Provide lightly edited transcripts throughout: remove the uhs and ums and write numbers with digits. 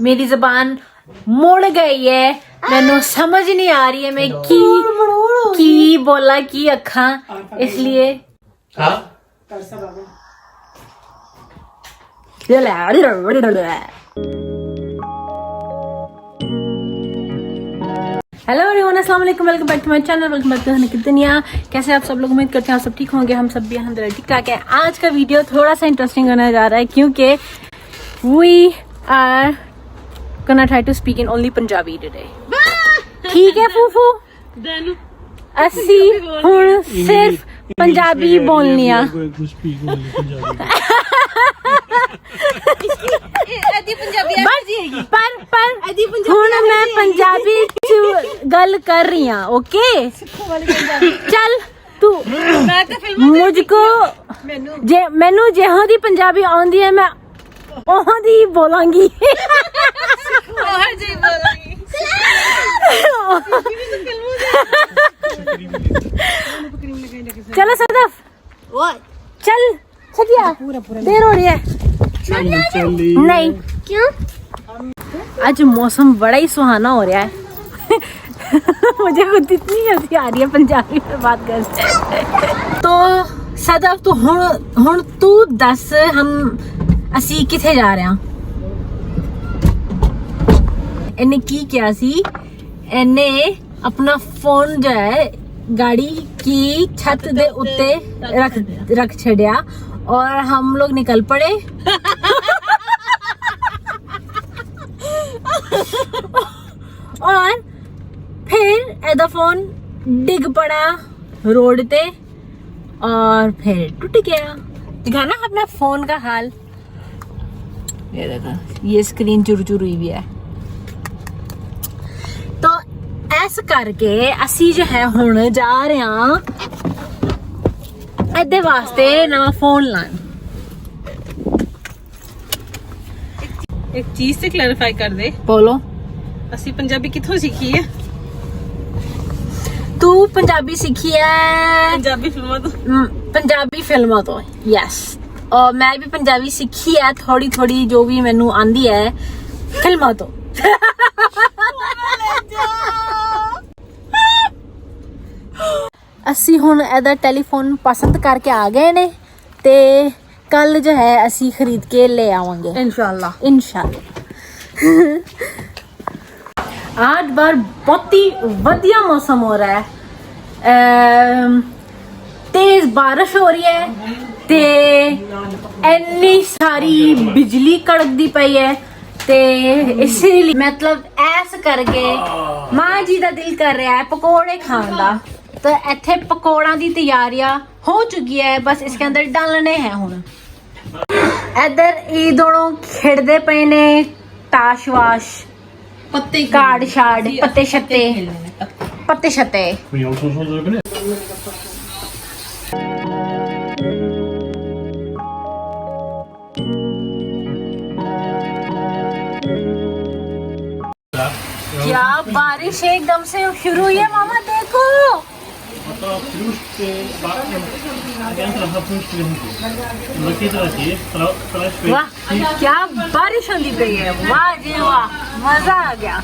मेरी जबान मुड़ गई है, मैनू समझ नहीं आ रही है मैं की बोला की अखा, इसलिए हेलो एवरीवन, अस्सलाम वालेकुम, welcome back to my channel, welcome back to Honey Duniya. कैसे आप सब लोग? उम्मीद करते हैं आप सब ठीक होंगे, हम सब भी अल्हम्दुलिल्लाह ठीक ठाक है। आज का वीडियो थोड़ा सा इंटरेस्टिंग होने जा रहा है क्योंकि we are gonna try to speak in only Punjabi today. ठीक है फूफू, असी हुण सिर्फ पंजाबी बोलनी आ। पर हुण मैं पंजाबी च गल कर रही हूँ, ओके? चल तू मुझको मैनू जेहों दी पंजाबी आउंदी है मैं ओहों दी बोलांगी। चलो सदफ, चल सकिया, देर हो रही है। नहीं क्यों? आज मौसम बड़ा ही सुहाना हो रहा है। मुझे खुद इतनी हंसी आ रही है पंजाबी में बात करते। तो सदफ तू हुण तू दस, हम असी किथे जा रहे हैं? इन्हें की किया सी, इन्हें अपना फोन जो है गाड़ी की छत दे उत्ते रख छड़िया और हम लोग निकल पड़े। और फिर एदा फोन डिग पड़ा रोड पे और फिर टूट गया। दिखाना अपना फोन का हाल, ये देखो, ये स्क्रीन चुर चुर हुई भी है। तो ऐसा करके असी जो है हुण जा रहे हैं एदे वास्ते नवा फोन लान। एक चीज से क्लैरिफाई कर दे, बोलो, असी पंजाबी किथों सीखी है? तू पंजाबी सीखी है पंजाबी फिल्मों तो। पंजाबी फिल्मों तो, यस। और मैं भी पंजाबी सीखी है थोड़ी थोड़ी, जो भी मैनू आंदी है फिल्मों तो। असी हुण एदा टेलीफोन पसंद करके आ गए ने ते कल जो है असी खरीद के ले आवांगे इंशाल्लाह। आज बार बहुत ही वधिया मौसम हो रहा है, तेज बारिश हो रही है ते इन्नी सारी बिजली कड़कदी पई है ते इसीलिए मतलब ऐस करके मां जी दा दिल कर रहा है पकोड़े खाने दा। तो इत्थे पकोड़ा दी तैयारियां हो चुकी है, बस इसके अंदर डालने हैं हुण। इधर ये दोनों खेड़दे पे ने ताश वाश, पत्ते कार्ड शार्ड, पत्ते शत्ते। क्या बारिश एकदम से शुरू हुई है मामा, देखो। वाह क्या बारिश होती पई है, वाह जी वाह, मजा आ गया।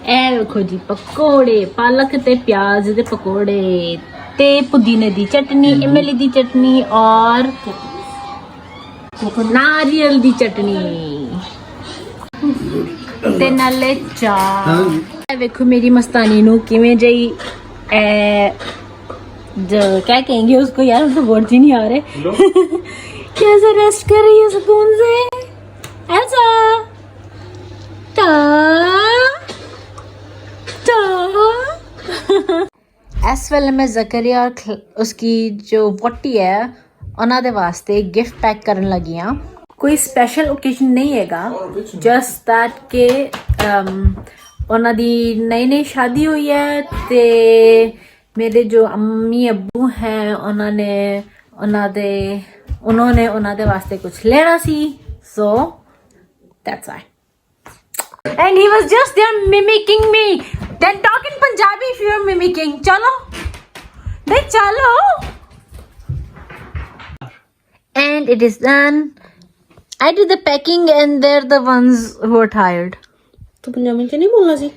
ए देखो जी पकोड़े, पालक ते प्याज दे पकोड़े ते पुदीने दी चटनी, इमली दी चटनी और नारियल दी चटनी ते नाले चाह। देखो मेरी मस्तानी नू किवें जई जो क्या कहेंगे उसको यार, उसको वर्ड ही नहीं आ रहे। कैसे रेस्ट कर रही है सुकून से ऐसा। इस वेले मैं जकरिया और उसकी जो वोटी है उन्हां दे वास्ते गिफ्ट पैक करन लगी हां। कोई स्पेशल ओकेजन नहीं हैगा, जस्ट दैट के उन्हां दी नई शादी हुई है ते मेरे जो अम्मी अब्बू हैं उन्होंने उन्हां दे वास्ते कुछ लेना सी, so that's why. And he was just there mimicking me. Then talk in Punjabi if you are mimicking. Chalo. Then chalo. And it is done. I did the packing and they're the ones who are tired. तो पंजाबी च नहीं बोलना सी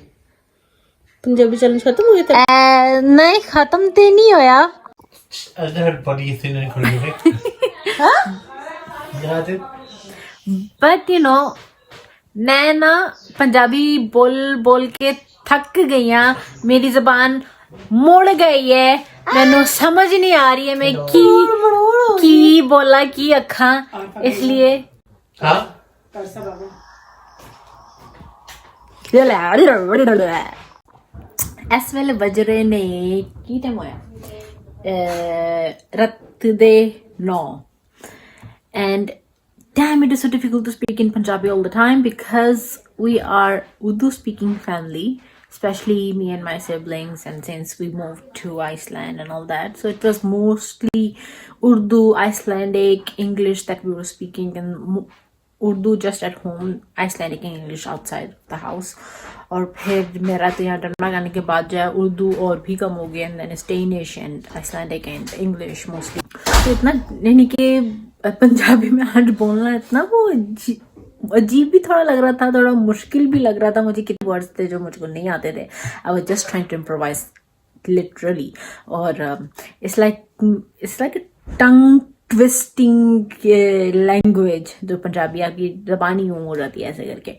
Punjabi challenge खत्म हो गया था नहीं खत्म ते नहीं होया बट यू नो मैं ना पंजाबी बोल बोल के थक गई हाँ मेरी जबान मुड़ गई है मैनू समझ नहीं आ रही है मैं की बोला की अखा इसलिए इस वेले बज रहे ने की टाइम होया रात दे 9 and damn it is so difficult to speak in Punjabi all the time because we are Urdu speaking family, especially me and my siblings, and since we moved to Iceland and all that, so it was mostly Urdu, Icelandic, English that we were speaking, and Urdu just at home, Icelandic and English outside the house. और फिर मेरा तो यहाँ डरमा गाने के बाद जो है उर्दू और भी कम हो गया and then Spanish and Icelandic and English mostly तो इतना यानी कि पंजाबी में आज बोलना इतना वो अजीब भी थोड़ा लग रहा था थोड़ा मुश्किल भी लग रहा था मुझे कितने वर्ड्स थे जो मुझको नहीं आते थे I was just trying to improvise literally और it's like tongue twisting language जो पंजाबी की ज़बानी यूँ हो जाती है ऐसे करके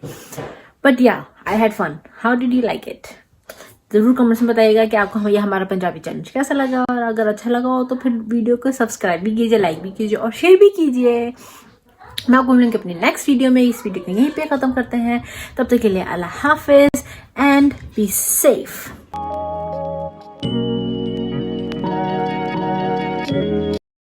बट या I had fun how did you like it जरूर कमेंट्स में बताइएगा कि आपको ये हमारा पंजाबी चैलेंज कैसा लगा और अगर अच्छा लगा हो तो फिर वीडियो को सब्सक्राइब भी कीजिए लाइक भी कीजिए और शेयर भी कीजिए मैं आपको मिलूंगी अपनी नेक्स्ट वीडियो में इस वीडियो को यहीं पे खत्म करते हैं तब तक के लिए अल्लाह हाफिज एंड बी सेफ